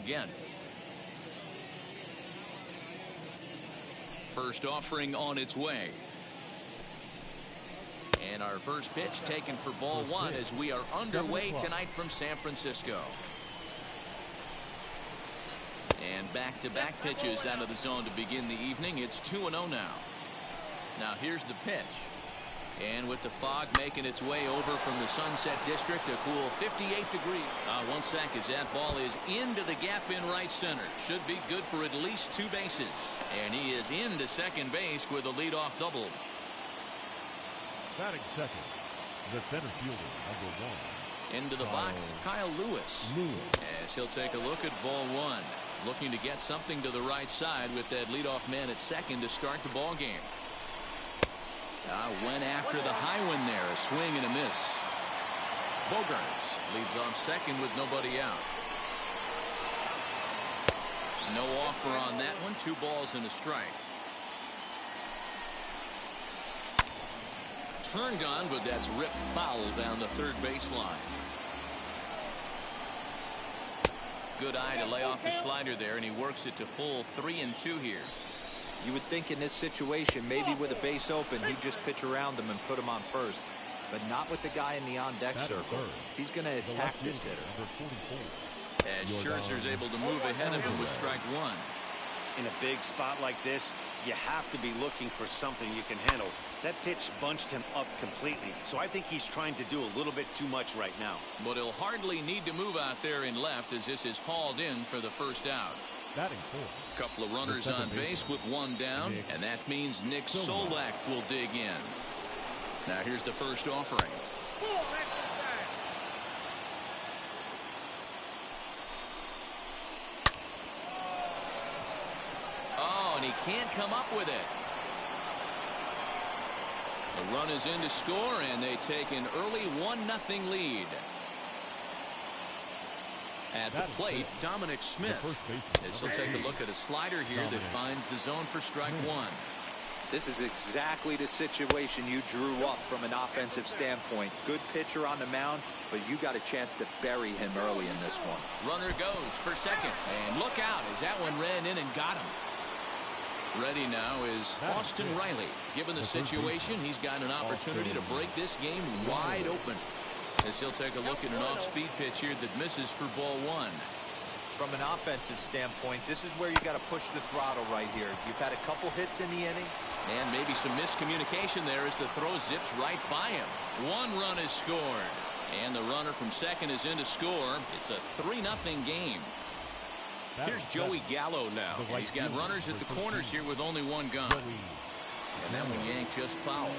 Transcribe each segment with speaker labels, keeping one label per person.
Speaker 1: again. First offering on its way. And our first pitch taken for ball one as we are underway tonight from San Francisco. And back-to-back pitches out of the zone to begin the evening. It's 2-0 now. Now here's the pitch. And with the fog making its way over from the Sunset District, a cool 58 degrees. 1 sec as that ball is into the gap in right center. Should be good for at least 2 bases. And he is into second base with a leadoff double.
Speaker 2: Batting second, the center fielder, number 1.
Speaker 1: Into the box, Kyle Lewis. As he'll take a look at ball one. Looking to get something to the right side with that leadoff man at second to start the ball game. Went after the high one there. A swing and a miss. Bogarts leads off second with nobody out. No offer on that one. 2 balls and a strike. Turned on, but that's ripped foul down the third baseline. Good eye to lay off the slider there, and he works it to full 3-2 here.
Speaker 3: You would think in this situation, maybe with a base open, he'd just pitch around him and put him on first. But not with the guy in the on-deck circle. He's going to attack this hitter.
Speaker 1: As Scherzer's able to move ahead of him with strike one.
Speaker 4: In a big spot like this, you have to be looking for something you can handle. That pitch bunched him up completely, so I think he's trying to do a little bit too much right now.
Speaker 1: But he'll hardly need to move out there in left as this is hauled in for the first out.
Speaker 2: Batting 4.
Speaker 1: Couple of runners on base with 1 down, and that means Nick Solak will dig in. Now here's the first offering. Oh, and he can't come up with it. The run is in to score, and they take an early 1-0 lead. At the plate, Dominic Smith. As he'll take a look at a slider here that finds the zone for strike one.
Speaker 3: This is exactly the situation you drew up from an offensive standpoint. Good pitcher on the mound, but you got a chance to bury him early in this one.
Speaker 1: Runner goes for second. And look out as that one ran in and got him. Ready now is Austin Riley. Given the situation, he's got an opportunity to break this game wide open. As he'll take a look at an off-speed pitch here that misses for ball one.
Speaker 3: From an offensive standpoint, this is where you got to push the throttle right here. You've had a couple hits in the inning.
Speaker 1: And maybe some miscommunication there as the throw zips right by him. 1 run is scored. And the runner from second is in to score. It's a 3-0 game. Here's Joey Gallo now. He's got runners at the corners here with only 1 gun. And that one yanked just foul.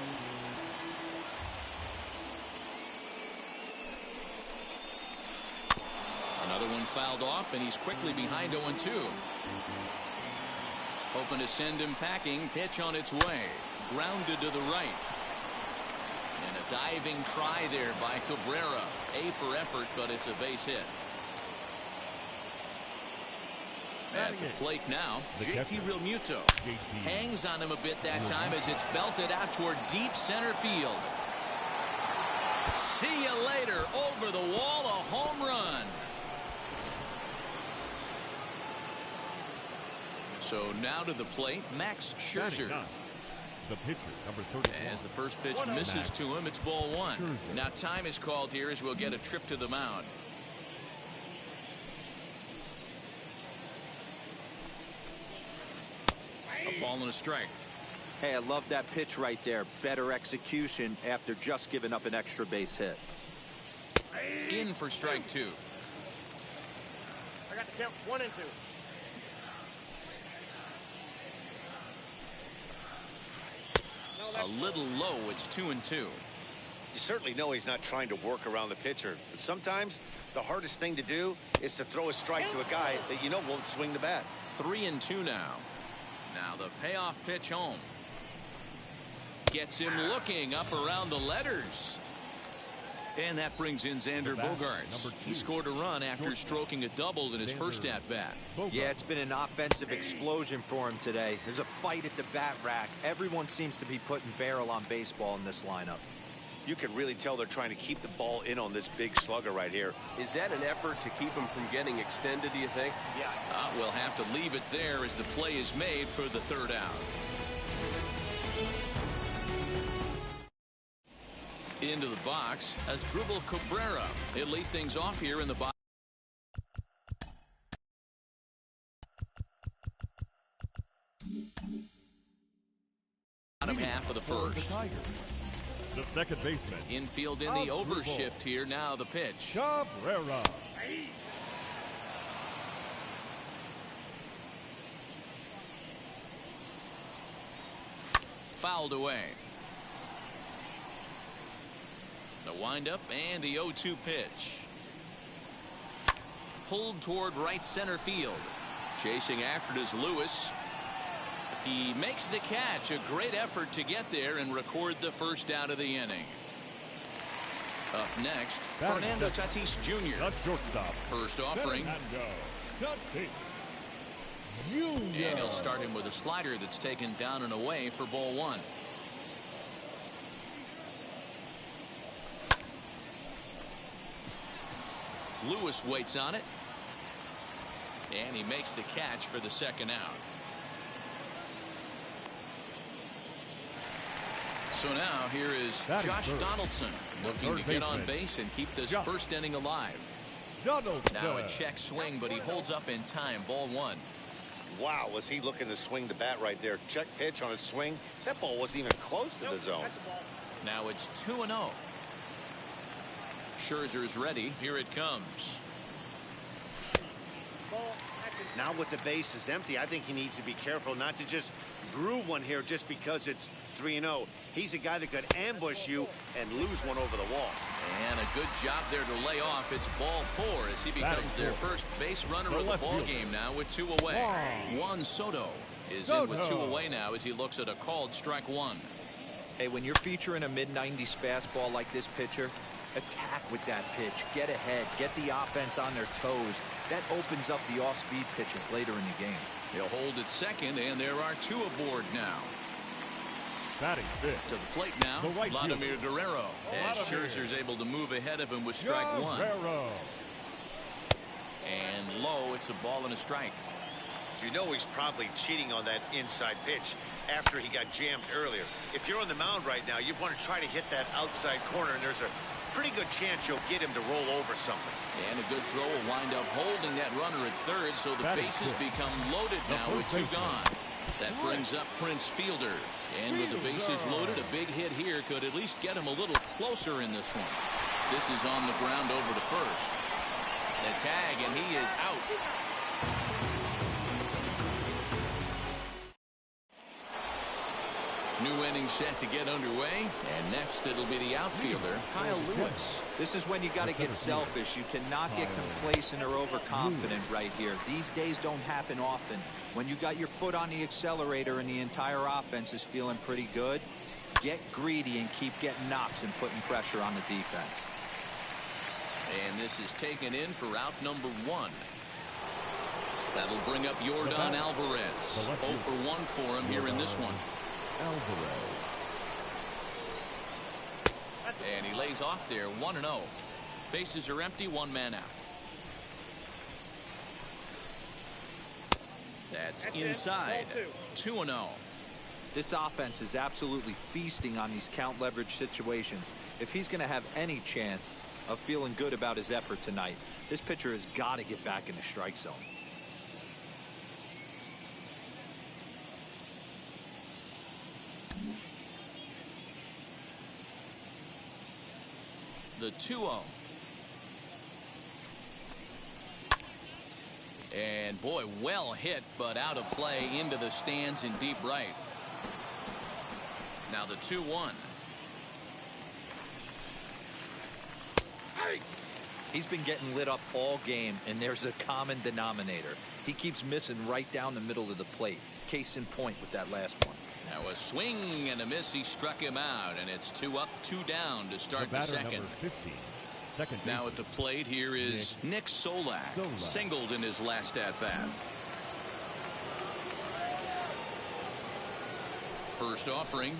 Speaker 1: Another one fouled off, and he's quickly behind 0-2. Hoping to send him packing. Pitch on its way. Grounded to the right. And a diving try there by Cabrera. A for effort, but it's a base hit. At the plate now, JT Realmuto hangs on him a bit that time as it's belted out toward deep center field. See you later. Over the wall, a home run. So now to the plate, Max Scherzer.
Speaker 2: The pitcher, number 30.
Speaker 1: As the first pitch misses to him, it's ball one. Now time is called here as we'll get a trip to the mound. A ball and a strike.
Speaker 3: Hey, I love that pitch right there. Better execution after just giving up an extra base hit.
Speaker 1: In for strike two.
Speaker 5: I got to count 1 and 2.
Speaker 1: A little low. It's 2-2.
Speaker 4: You certainly know he's not trying to work around the pitcher, but sometimes the hardest thing to do is to throw a strike to a guy that you know won't swing the bat.
Speaker 1: 3-2 now. Now the payoff pitch home. Gets him looking up around the letters. And that brings in Xander Bogaerts. He scored a run after stroking a double in his first at-bat.
Speaker 3: Yeah, it's been an offensive explosion for him today. There's a fight at the bat rack. Everyone seems to be putting barrel on baseball in this lineup.
Speaker 4: You can really tell they're trying to keep the ball in on this big slugger right here.
Speaker 5: Is that an effort to keep him from getting extended, do you think?
Speaker 4: Yeah.
Speaker 1: We'll have to leave it there as the play is made for the third out. Into the box as Dribble Cabrera. He'll lead things off here in the box. Bottom half of the first.
Speaker 2: The second baseman.
Speaker 1: Infield in the overshift here. Now the pitch.
Speaker 2: Cabrera.
Speaker 1: Fouled away. The windup and the 0-2 pitch. Pulled toward right center field. Chasing after it is Lewis. He makes the catch. A great effort to get there and record the first out of the inning. Up next, Fernando Tatis Jr.
Speaker 2: The shortstop.
Speaker 1: First offering.
Speaker 2: Fernando Tatis Jr.
Speaker 1: And he'll start him with a slider that's taken down and away for ball one. Lewis waits on it. And he makes the catch for the second out. So now here is Josh Donaldson looking to get on base and keep this first inning alive. Now a check swing, but he holds up in time. Ball one.
Speaker 4: Wow, was he looking to swing the bat right there? Check pitch on his swing. That ball wasn't even close to the zone.
Speaker 1: Now it's 2-0. Scherzer's ready. Here it comes.
Speaker 4: Now with the bases empty, I think he needs to be careful not to just groove one here just because it's 3-0. He's a guy that could ambush you and lose one over the wall.
Speaker 1: And a good job there to lay off. It's ball four as he becomes their first base runner of the ball game now with two away. Juan Soto is in with two away now as he looks at a called strike one.
Speaker 3: Hey, when you're featuring a mid-90s fastball like this pitcher, attack with that pitch. Get ahead. Get the offense on their toes. That opens up the off-speed pitches later in the game.
Speaker 1: He'll hold it second, and there are two aboard now.
Speaker 2: Batting fifth.
Speaker 1: To the plate now, Vladimir Guerrero. As Scherzer's able to move ahead of him with strike one. And low, it's a ball and a strike.
Speaker 4: You know he's probably cheating on that inside pitch after he got jammed earlier. If you're on the mound right now, you want to try to hit that outside corner, and there's a pretty good chance you'll get him to roll over something.
Speaker 1: And a good throw will wind up holding that runner at third, so the bases become loaded now with two gone. That brings up Prince Fielder. And with the bases loaded, a big hit here could at least get him a little closer in this one. This is on the ground over to first. The tag, and he is out. New inning set to get underway, and next it'll be the outfielder, Kyle Lewis.
Speaker 3: This is when you got to get selfish. You cannot get complacent or overconfident right here. These days don't happen often. When you got your foot on the accelerator and the entire offense is feeling pretty good, get greedy and keep getting knocks and putting pressure on the defense.
Speaker 1: And this is taken in for out number one. That'll bring up Yordan Alvarez. 0 for 1 for him here in this one.
Speaker 2: Alvarez.
Speaker 1: And he lays off there 1-0. Bases are empty, one man out. That's inside. 2-0.
Speaker 3: This offense is absolutely feasting on these count leverage situations. If he's going to have any chance of feeling good about his effort tonight, this pitcher has got to get back in the strike zone.
Speaker 1: The 2-0. And boy, well hit, but out of play into the stands in deep right. Now the 2-1.
Speaker 3: He's been getting lit up all game, and there's a common denominator. He keeps missing right down the middle of the plate. Case in point with that last one.
Speaker 1: Now a swing and a miss. He struck him out, and it's 2 up, 2 down to start the second.
Speaker 2: 15, second
Speaker 1: now at the plate here is Nick Solak. Singled in his last at bat. First offering.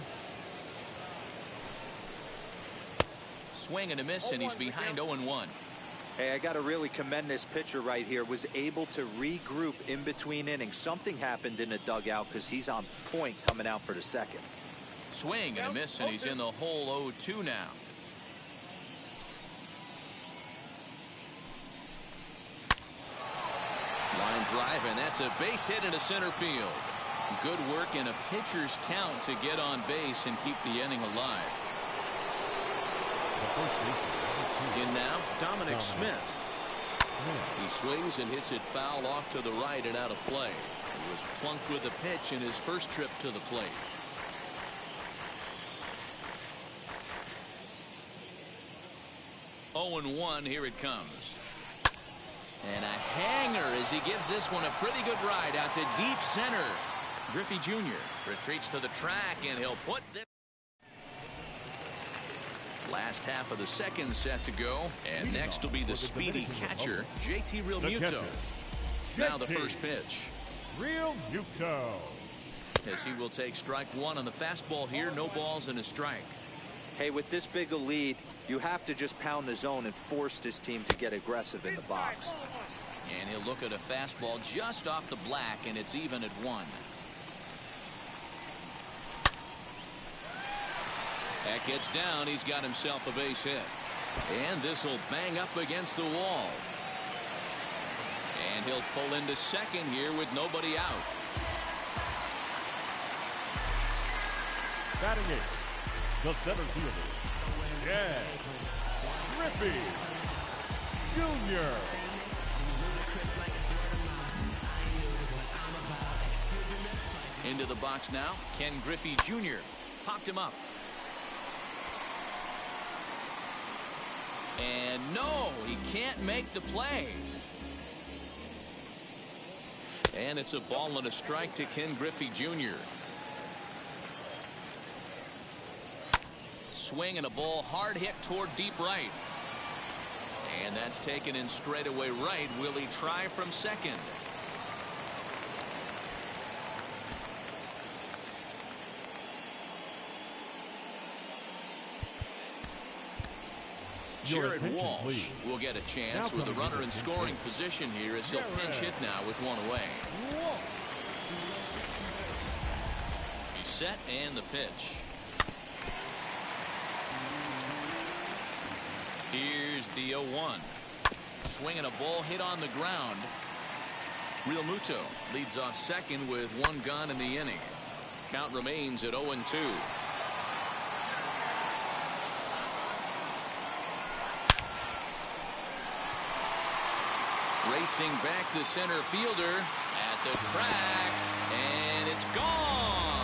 Speaker 1: Swing and a miss, and he's behind 0-1.
Speaker 3: Hey, I got to really commend this pitcher right here. Was able to regroup in between innings. Something happened in the dugout because he's on point coming out for the second.
Speaker 1: Swing and a miss, and he's in the hole 0-2 now. Line drive, and that's a base hit into center field. Good work in a pitcher's count to get on base and keep the inning alive. In now, Dominic Smith. He swings and hits it foul off to the right and out of play. He was plunked with a pitch in his first trip to the plate. Oh and 1, here it comes. And a hanger as he gives this one a pretty good ride out to deep center. Griffey Jr. retreats to the track, and he'll put this. Last half of the second set to go, and next will be the speedy catcher, JT Realmuto. Now the first pitch.
Speaker 2: Realmuto.
Speaker 1: As he will take strike one on the fastball here, no balls and a strike.
Speaker 3: Hey, with this big a lead, you have to just pound the zone and force this team to get aggressive in the box.
Speaker 1: And he'll look at a fastball just off the black, and it's even at 1. That gets down. He's got himself a base hit. And this will bang up against the wall. And he'll pull into second here with nobody out.
Speaker 2: Batting eighth, the center fielder, Griffey Jr.
Speaker 1: Into the box now, Ken Griffey Jr. popped him up. And no, he can't make the play. And it's a ball and a strike to Ken Griffey Jr. Swing and a ball hard hit toward deep right. And that's taken in straightaway right. Will he try from second? Jared Walsh will get a chance with a runner in scoring position here as he'll pinch hit now with one away. He's set and the pitch. Here's the 0-1. Swinging a ball hit on the ground. Realmuto leads off second with one gone in the inning. Count remains at 0-2. Racing back the center fielder at the track, and it's gone.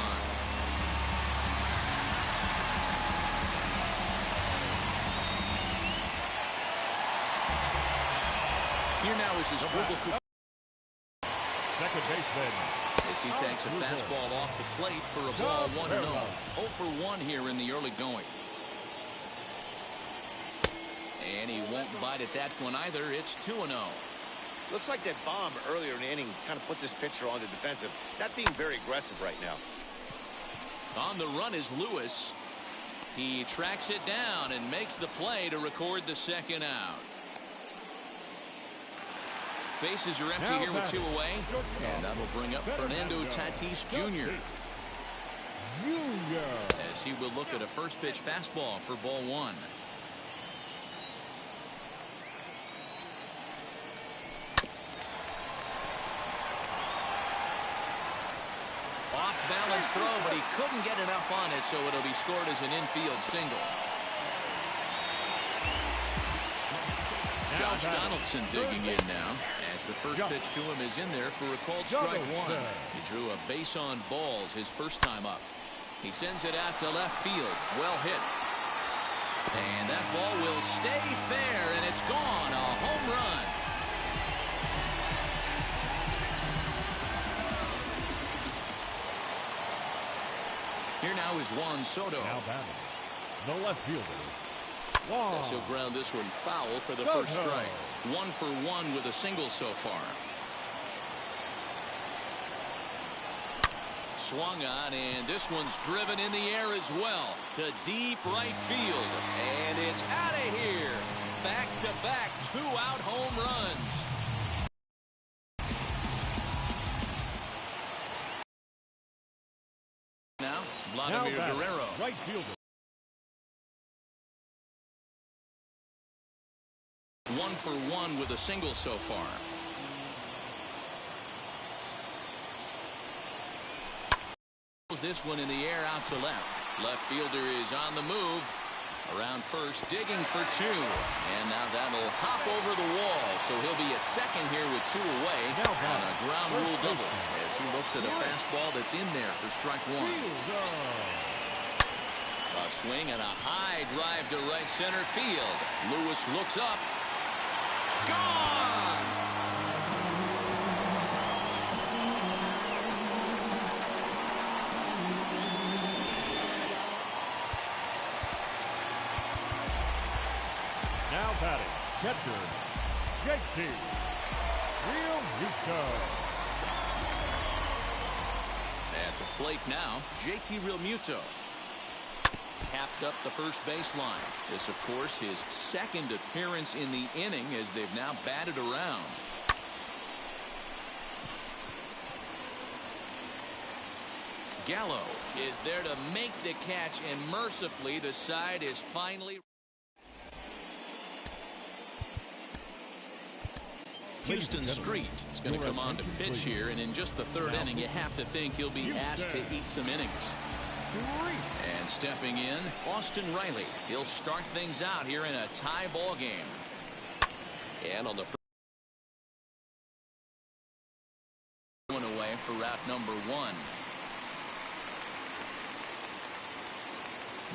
Speaker 1: Here now is his dribble.
Speaker 2: Second baseman.
Speaker 1: As he takes a fastball off the plate for a ball 1-0. 0 for 1 here in the early going. And he won't bite at that one either. It's 2-0.
Speaker 4: Looks like that bomb earlier in the inning kind of put this pitcher on the defensive. Not being very aggressive right now.
Speaker 1: On the run is Lewis. He tracks it down and makes the play to record the second out. Bases are empty here with 2 away. And that will bring up Fernando Tatis Jr. As he will look at a first pitch fastball for ball 1. Off-balance throw, but he couldn't get enough on it, so it'll be scored as an infield single. Josh Donaldson digging in now, as the first pitch to him is in there for a called strike 1. He drew a base on balls his first time up. He sends it out to left field. Well hit. And that ball will stay fair, and it's gone. A home run. Here now is Juan Soto.
Speaker 2: Now batting, the left fielder,
Speaker 1: As he'll ground this one foul for the first strike. 1 for 1 with a single so far. swung on, and this one's driven in the air as well to deep right field. And it's out of here. Back-to-back two-out home runs. Now, Vladimir Guerrero.
Speaker 2: Right fielder.
Speaker 1: 1 for 1 with a single so far. This one in the air out to left. Left fielder is on the move. Around first, digging for 2. And now that'll hop over the wall. So he'll be at second here with 2 away on a ground rule double. As he looks at a fastball that's in there for strike 1. A swing and a high drive to right center field. Lewis looks up. Gone!
Speaker 2: Now batting, catcher, JT Realmuto.
Speaker 1: At the plate now, JT Realmuto. Tapped up the first baseline. This, of course, his second appearance in the inning as they've now batted around. Gallo is there to make the catch, and mercifully the side is finally... Houston Street is going to come on to pitch here, and in just the third inning, you have to think he'll be asked to eat some innings. And stepping in, Austin Riley. He'll start things out here in a tie ball game. And on the first one away for route number 1.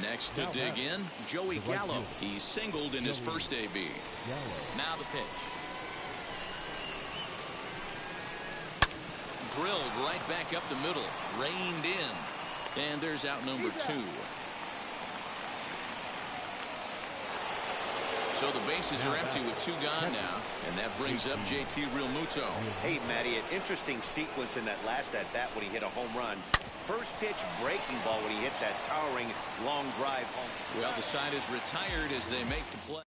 Speaker 1: Next to dig in, Joey Gallo. He singled in his first AB. Now the pitch. Drilled right back up the middle. Reined in. And there's out number 2. So the bases are empty with 2 gone now. And that brings up JT Realmuto.
Speaker 4: Hey, Matty, an interesting sequence in that last at-bat when he hit a home run. First pitch breaking ball when he hit that towering long drive home.
Speaker 1: Well, the side is retired as they make the play.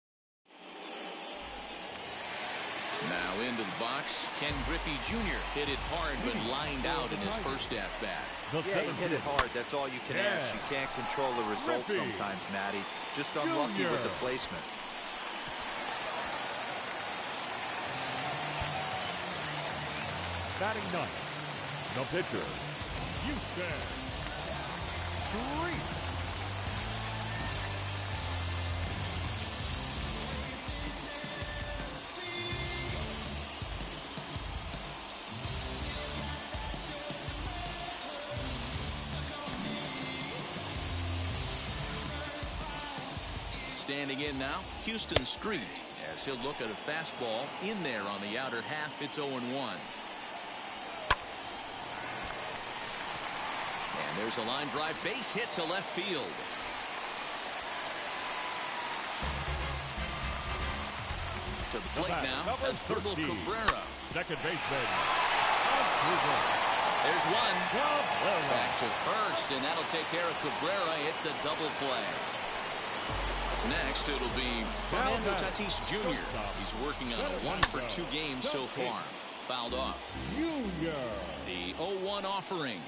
Speaker 1: Now into the box, Ken Griffey Jr. hit it hard but lined out in his first at-bat.
Speaker 3: Yeah, he hit it hard. That's all you can ask. You can't control the result sometimes, Matty. Just unlucky with the placement.
Speaker 2: Batting 9th, the pitcher, Houston Street.
Speaker 1: Standing in now, Houston Street, as he'll look at a fastball in there on the outer half. It's 0-1. And there's a line drive base hit to left field. To the plate now, that's Dribble Cabrera.
Speaker 2: Second baseman.
Speaker 1: There's one. Back to first, and that'll take care of Cabrera. It's a double play. Next, it'll be Fernando Tatis Jr. He's working on a 1-for-2 game so far. Fouled off. The 0-1 offering.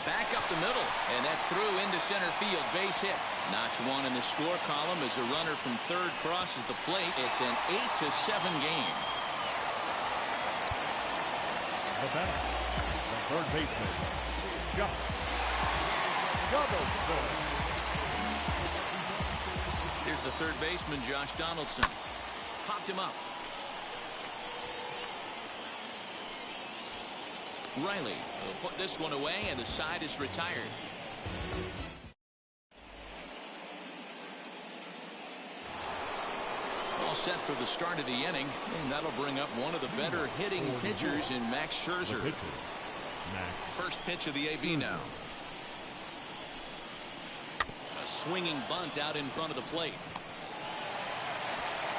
Speaker 1: Back up the middle, and that's through into center field. Base hit. Notch 1 in the score column as a runner from third crosses the plate. It's an 8-7 game.
Speaker 2: The batter, the third baseman, Josh Donaldson.
Speaker 1: Here's the third baseman, Josh Donaldson. Popped him up. Riley will put this one away, and the side is retired. All set for the start of the inning, and that'll bring up one of the better hitting pitchers in Max Scherzer. First pitch of the AB now. A swinging bunt out in front of the plate.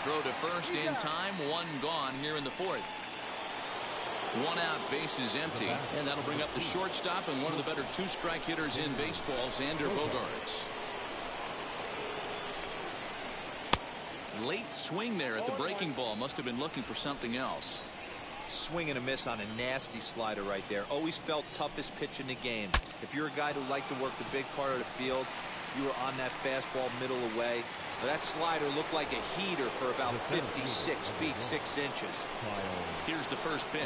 Speaker 1: Throw to first in time, 1 gone here in the 4th. One out, bases empty. And that'll bring up the shortstop and one of the better two-strike hitters in baseball, Xander Bogaerts. Late swing there at the breaking ball. Must have been looking for something else.
Speaker 3: Swing and a miss on a nasty slider right there. Always felt toughest pitch in the game. If you're a guy who liked to work the big part of the field, you were on that fastball middle away. But that slider looked like a heater for about 56 feet 6 inches.
Speaker 1: Here's the first pitch.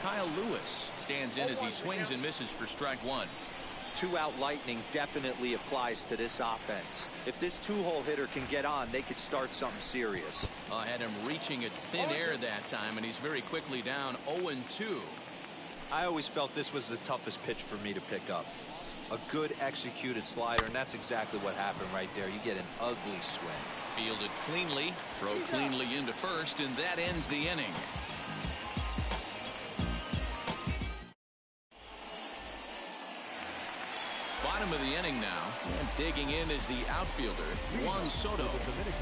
Speaker 1: Kyle Lewis stands in as he swings and misses for strike one.
Speaker 3: 2-out lightning definitely applies to this offense. If this two-hole hitter can get on, they could start something serious.
Speaker 1: I had him reaching at thin air that time, and he's very quickly down 0-2.
Speaker 3: I always felt this was the toughest pitch for me to pick up. A good executed slider, and that's exactly what happened right there. You get an ugly swing.
Speaker 1: Fielded cleanly, throw cleanly into first, and that ends the inning. Bottom of the inning now, and digging in is the outfielder, Juan Soto.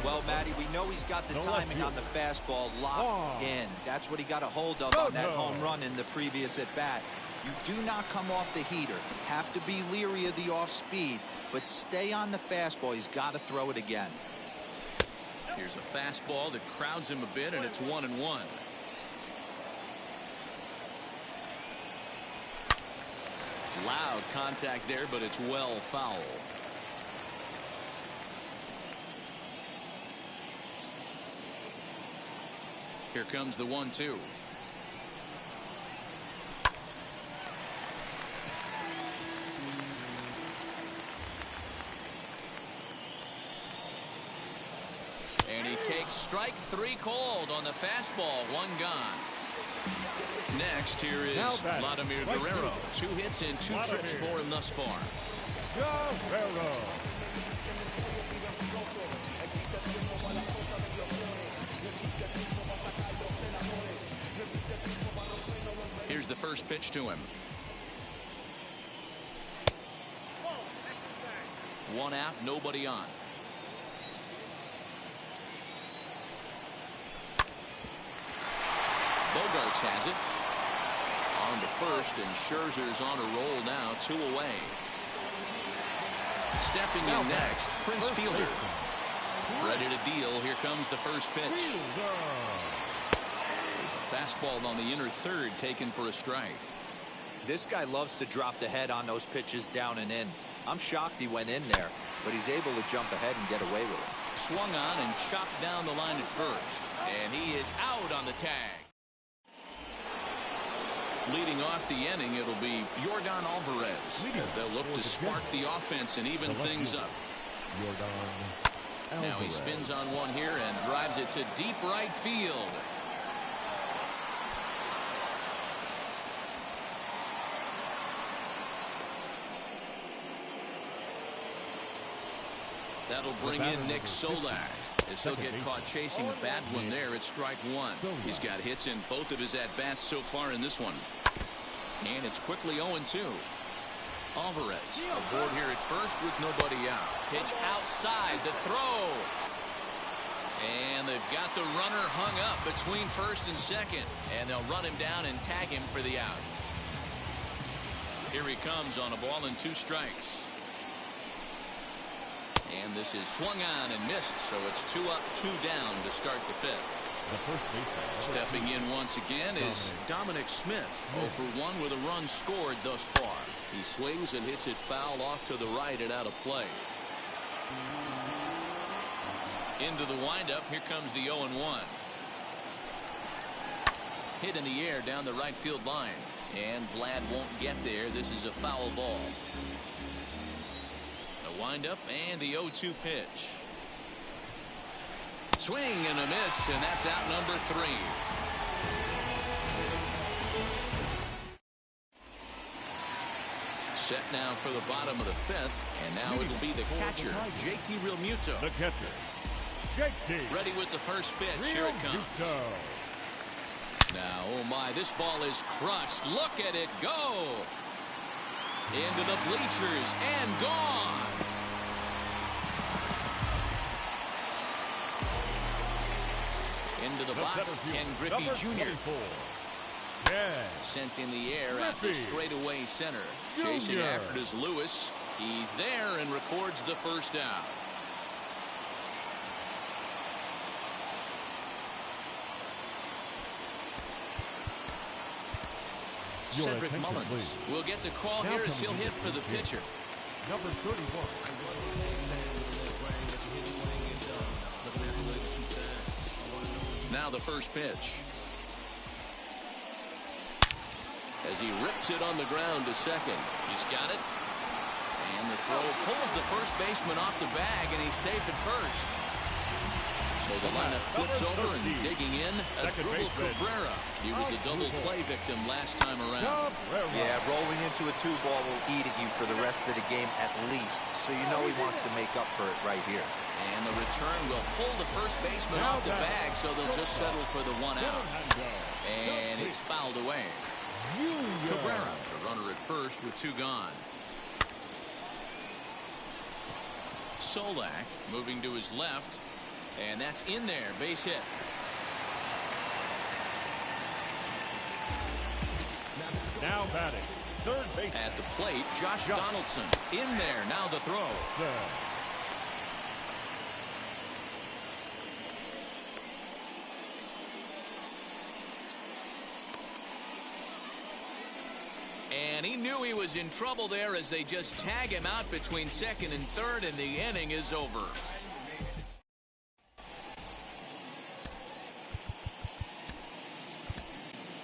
Speaker 3: Well, Matty, we know he's got the timing on the fastball locked in. That's what he got a hold of on that home run in the previous at-bat. You do not come off the heater. Have to be leery of the off-speed, but stay on the fastball. He's got to throw it again.
Speaker 1: Here's a fastball that crowds him a bit, and it's 1-1. Loud contact there, but it's well foul. Here comes the 1-2. And he takes strike three called on the fastball. One gone. Next, here is Vladimir Guerrero. 2 hits and 2 trips for him thus far.
Speaker 2: Guerrero.
Speaker 1: Here's the first pitch to him. 1 out, nobody on. Bogaerts has it. On to first, and Scherzer's on a roll now, 2 away. Stepping in next, Prince Fielder. Ready to deal. Here comes the first pitch. There's a fastball on the inner third taken for a strike.
Speaker 3: This guy loves to drop the head on those pitches down and in. I'm shocked he went in there, but he's able to jump ahead and get away with it.
Speaker 1: Swung on and chopped down the line at first. And he is out on the tag. Leading off the inning, it'll be Yordan Alvarez. They'll look to spark the offense and even things up. Now he spins on one here and drives it to deep right field. That'll bring in Nick Solak, as he'll get caught chasing a bad one there at strike one. He's got hits in both of his at-bats so far in this one. And it's quickly 0-2. Alvarez aboard here at first with nobody out. Pitch outside, the throw. And they've got the runner hung up between first and second. And they'll run him down and tag him for the out. Here he comes on a ball and 2 strikes. And this is swung on and missed, so it's 2 up, 2 down to start the 5th. Stepping in once again is Dominic Smith, 0 for 1 with a run scored thus far. He swings and hits it foul off to the right and out of play. Into the windup, here comes the 0-1. Hit in the air down the right field line, and Vlad won't get there. This is a foul ball. Windup and the 0-2 pitch. Swing and a miss, and that's out number 3. Set now for the bottom of the 5th, and now it'll be the catcher, JT Realmuto.
Speaker 2: The catcher, JT.
Speaker 1: Ready with the first pitch. Here it comes. Now, oh my, this ball is crushed. Look at it go. Into the bleachers and gone. Into the box, Ken Griffey Jr. Sent in the air at the straightaway center. Chasing after it is Lewis. He's there and records the first down. Cedric Mullins will get the call here as he'll hit for the pitcher.
Speaker 2: Number 31.
Speaker 1: Now the first pitch. As he rips it on the ground to second. He's got it. And the throw pulls the first baseman off the bag, and he's safe at first. So the lineup flips over and digging in. Asdrubal Cabrera. He was a double play victim last time around.
Speaker 3: Yeah, rolling into a 2-ball will eat at you for the rest of the game at least. So you know he wants to make up for it right here.
Speaker 1: And the return will pull the first baseman off the bag, so they'll just settle for the 1 out. And it's fouled away. Cabrera, the runner at first with 2 gone. Solak moving to his left. And that's in there. Base hit.
Speaker 2: Now batting. Third base.
Speaker 1: At the plate, Josh Donaldson. In there. Now the throw. And he knew he was in trouble there as they just tag him out between second and third, and the inning is over.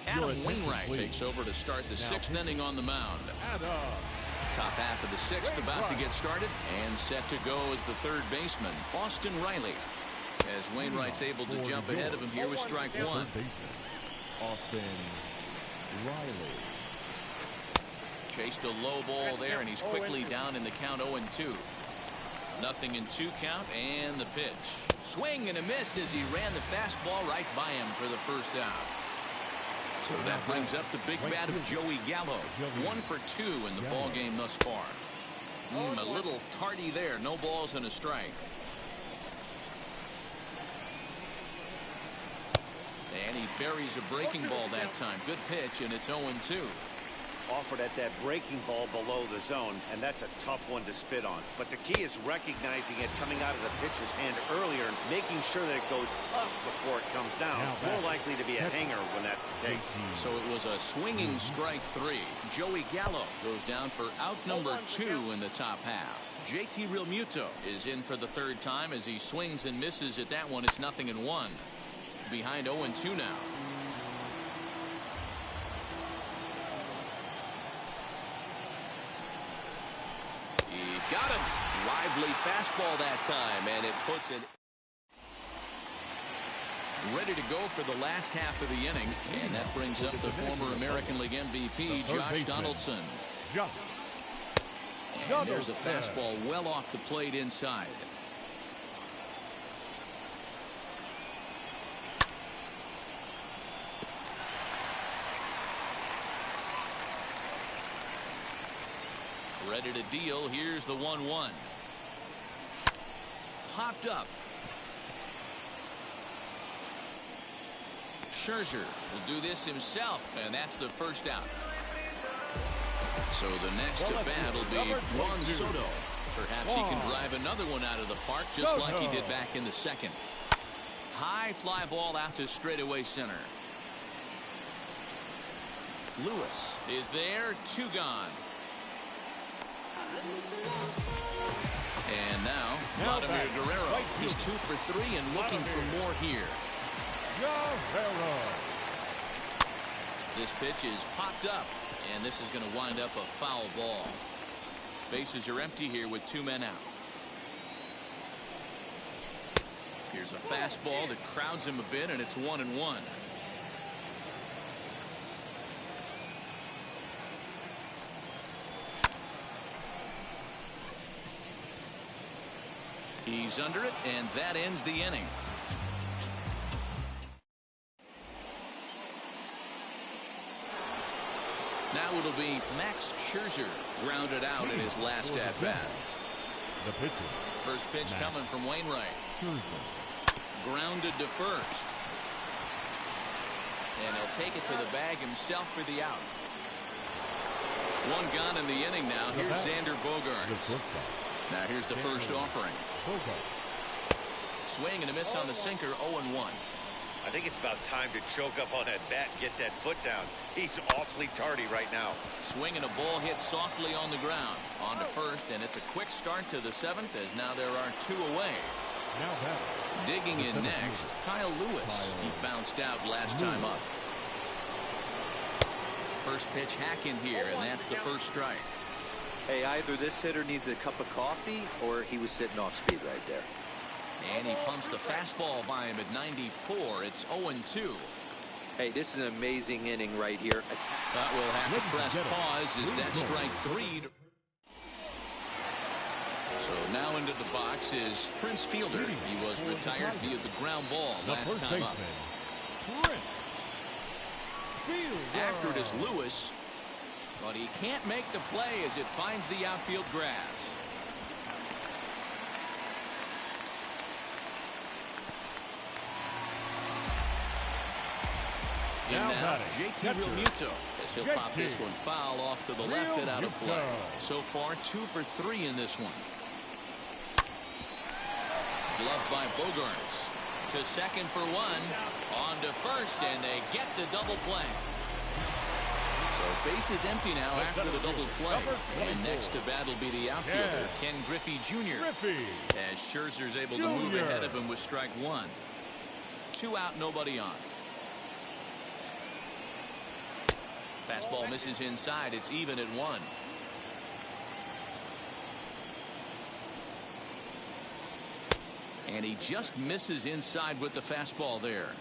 Speaker 1: Adam Wainwright takes over to start the 6th inning on the mound. Top half of the 6th about to get started and set to go as the third baseman, Austin Riley. As Wainwright's able to jump ahead of him here with strike 1.
Speaker 2: Austin Riley.
Speaker 1: Chased a low ball there, and he's quickly down in the count 0-2. Nothing in 2 count, and the pitch. Swing and a miss as he ran the fastball right by him for the first out. So that brings up the big bat of Joey Gallo. 1 for 2 in the ball game thus far. A little tardy there. No balls and a strike. And he buries a breaking ball that time. Good pitch, and it's 0-2.
Speaker 4: Offered at that breaking ball below the zone, and that's a tough one to spit on. But the key is recognizing it coming out of the pitcher's hand earlier and making sure that it goes up before it comes down. More likely to be a hanger when that's the case.
Speaker 1: So it was a swinging strike 3. Joey Gallo goes down for out number 2 in the top half. JT Realmuto is in for the 3rd time as he swings and misses at that one. It's 0-1. Behind 0-2 now. Got him. Lively fastball that time, and it puts it ready to go for the last half of the inning. And that brings up the former American League MVP, Josh Donaldson. And there's a fastball well off the plate inside. Ready to deal. Here's the 1-1. Popped up. Scherzer will do this himself, and that's the first out. So the next to bat will be Juan Soto. Perhaps he can drive another one out of the park just like he did back in the 2nd. High fly ball out to straightaway center. Lewis is there. 2 gone. And now, Vladimir Guerrero. He's 2 for 3 and looking for more here. This pitch is popped up, and this is going to wind up a foul ball. Bases are empty here with 2 men out. Here's a fastball that crowds him a bit, and it's 1-1. He's under it, and that ends the inning. Now it'll be Max Scherzer grounded out in his last at bat.
Speaker 2: The pitcher.
Speaker 1: First pitch coming from Wainwright.
Speaker 2: Scherzer.
Speaker 1: Grounded to first. And he'll take it to the bag himself for the out. One gone in the inning now. Here's Xander Bogaerts. Now here's the first offering. Swing and a miss on the sinker, 0-1.
Speaker 4: I think it's about time to choke up on that bat and get that foot down. He's awfully tardy right now.
Speaker 1: Swing and a ball hit softly on the ground. On to first, and it's a quick start to the seventh as now there are two away. Digging in next, Kyle Lewis. He bounced out last time up. First pitch hack in here, and that's the first strike.
Speaker 3: Hey, either this hitter needs a cup of coffee or he was sitting off speed right there.
Speaker 1: And he pumps the fastball by him at 94. It's 0-2.
Speaker 3: Hey, this is an amazing inning right here.
Speaker 1: But we'll have to press pause as that strike three. So now into the box is Prince Fielder. He was retired via the ground ball last time up. After it is Lewis, but he can't make the play as it finds the outfield grass. Now JT Realmuto as he'll pop this one foul off to the left and out of play. So far 2 for 3 in this one. Gloved by Bogaerts. To second for one. On to first, and they get the double play. So base is empty now after the double play. And next to bat will be the outfielder, Ken Griffey Jr. As Scherzer's able to move ahead of him with strike one. 2 out, nobody on. Fastball misses inside. It's even at 1. And he just misses inside with the fastball there.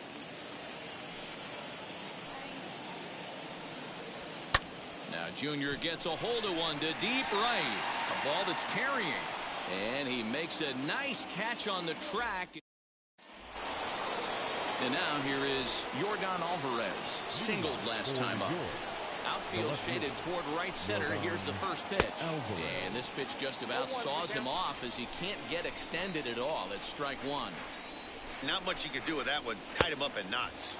Speaker 1: Now Junior gets a hold of one to deep right. A ball that's tarrying. And he makes a nice catch on the track. And now here is Yordan Alvarez. Singled last time up. Outfield shaded toward right center. Here's the first pitch. And this pitch just about saws him off as he can't get extended at all. It's strike one.
Speaker 4: Not much you can do with that one. Tied him up in knots.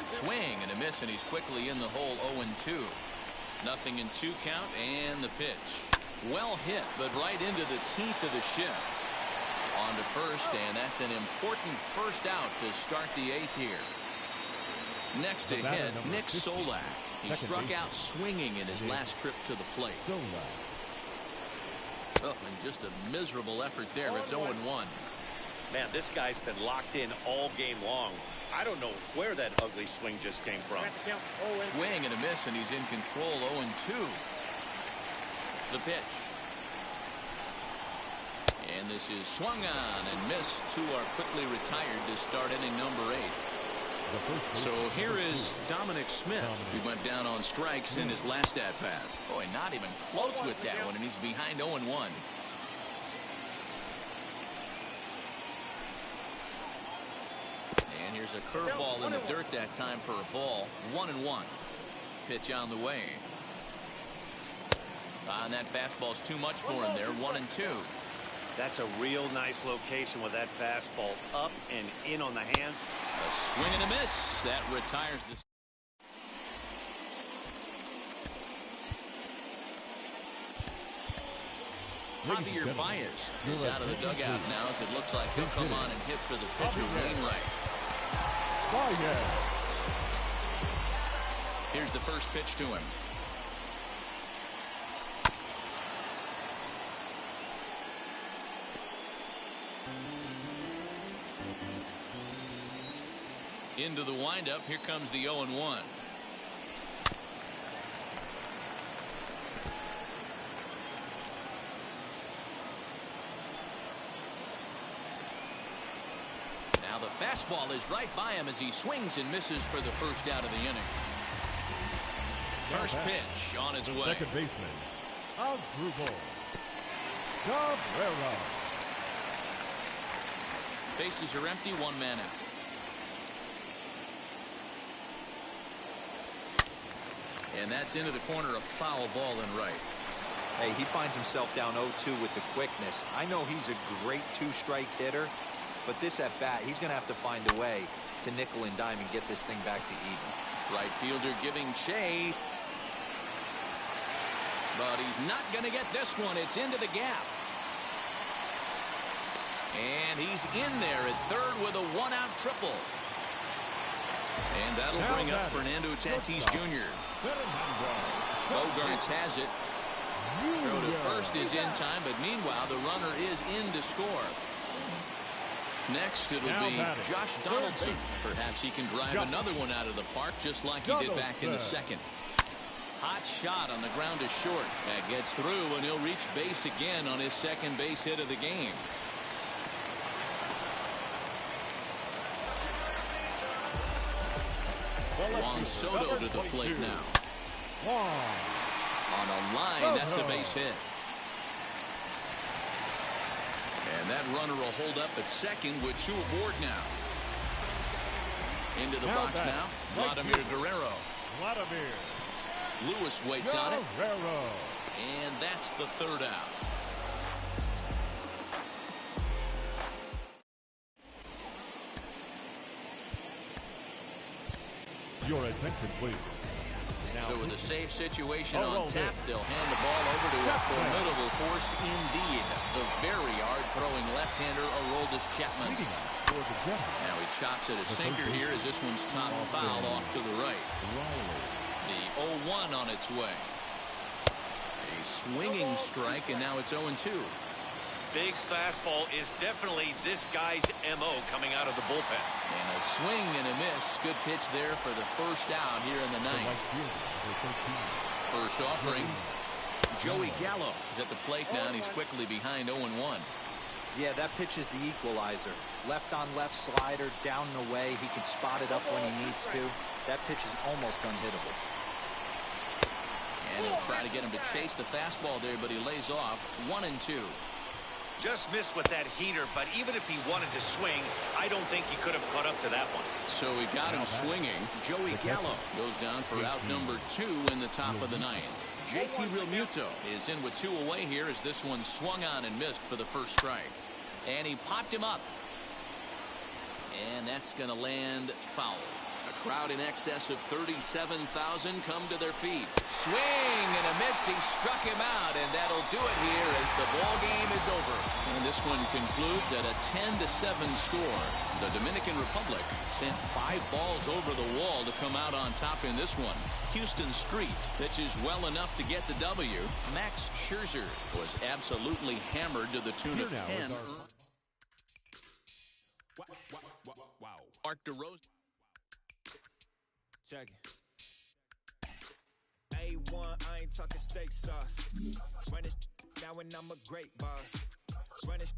Speaker 1: Swing and a miss, and he's quickly in the hole. 0-2. Nothing in 2 count, and the pitch. Well hit, but right into the teeth of the shift. On to first, and that's an important first out to start the 8th here. Next to hit, Nick Solak. He struck out swinging in his last trip to the plate. Oh, and just a miserable effort there. It's 0-1.
Speaker 4: Man, this guy's been locked in all game long. I don't know where that ugly swing just came from.
Speaker 1: Swing and a miss, and he's in control. 0-2. The pitch. And this is swung on and missed. 2 are quickly retired to start inning number 8. So here is Dominic Smith. He went down on strikes in his last at-bat. Boy, not even close with that one, and he's behind 0-1. And here's a curveball in the dirt that time for a ball. 1-1. Pitch on the way. And that fastball's too much for him there. 1-2.
Speaker 4: That's a real nice location with that fastball up and in on the hands.
Speaker 1: A swing and a miss. That retires this. Javier Baez is out of the dugout now as it looks like he'll come on and hit for the pitcher, Wainwright. Here's the first pitch to him. Into the windup. Here comes the 0-1. Now the fastball is right by him as he swings and misses for the first out of the inning. First pitch on its way.
Speaker 2: Second baseman, Asdrubal Cabrera.
Speaker 1: Bases are empty. 1 man out. And that's into the corner, a foul ball in right.
Speaker 3: Hey, he finds himself down 0-2 with the quickness. I know he's a great 2-strike hitter, but this at bat, he's going to have to find a way to nickel and dime and get this thing back to even.
Speaker 1: Right fielder giving chase. But he's not going to get this one. It's into the gap. And he's in there at third with a one-out triple. And that'll bring up Fernando Tatis Jr. Bogarts has it. Throw to first is in time, but meanwhile the runner is in to score. Next it'll be Josh Donaldson. Perhaps he can drive another one out of the park just like he did back in the second. Hot shot on the ground is short. That gets through and he'll reach base again on his second base hit of the game. Juan Soto to the plate now. On a line, that's a base hit. And that runner will hold up at second with two aboard now. Into the box now, Vladimir Guerrero. Lewis waits on it. And that's the third out.
Speaker 2: Your attention, please.
Speaker 1: So with a safe situation on tap, they'll hand the ball over to a formidable force indeed. The very hard-throwing left-hander, Aroldis Chapman. Now he chops at a sinker here as this one's top foul off to the right. The 0-1 on its way. A swinging strike, and now it's 0-2.
Speaker 4: Big fastball is definitely this guy's MO coming out of the bullpen.
Speaker 1: And a swing and a miss. Good pitch there for the first out here in the ninth. First offering. Joey Gallo is at the plate now, and he's quickly behind 0-1.
Speaker 3: Yeah, that pitch is the equalizer. Left on left slider, down and away. He can spot it up when he needs to. That pitch is almost unhittable.
Speaker 1: And he'll try to get him to chase the fastball there, but he lays off. 1-2.
Speaker 4: Just missed with that heater, but even if he wanted to swing, I don't think he could have caught up to that one.
Speaker 1: So he got him swinging. Joey Gallo goes down for out number 2 in the top of the ninth. JT Realmuto is in with 2 away here as this one swung on and missed for the first strike. And he popped him up. And that's going to land foul. A crowd in excess of 37,000 come to their feet. Swing and a miss. He struck him out, and that'll do it here as the ball game is over. And this one concludes at a 10-7 score. The Dominican Republic sent 5 balls over the wall to come out on top in this one. Houston Street pitches well enough to get the W. Max Scherzer was absolutely hammered to the tune of 10. Mark DeRozan.
Speaker 6: Check it. A1, I ain't talking steak sauce. Run it now and I'm a great boss. Run it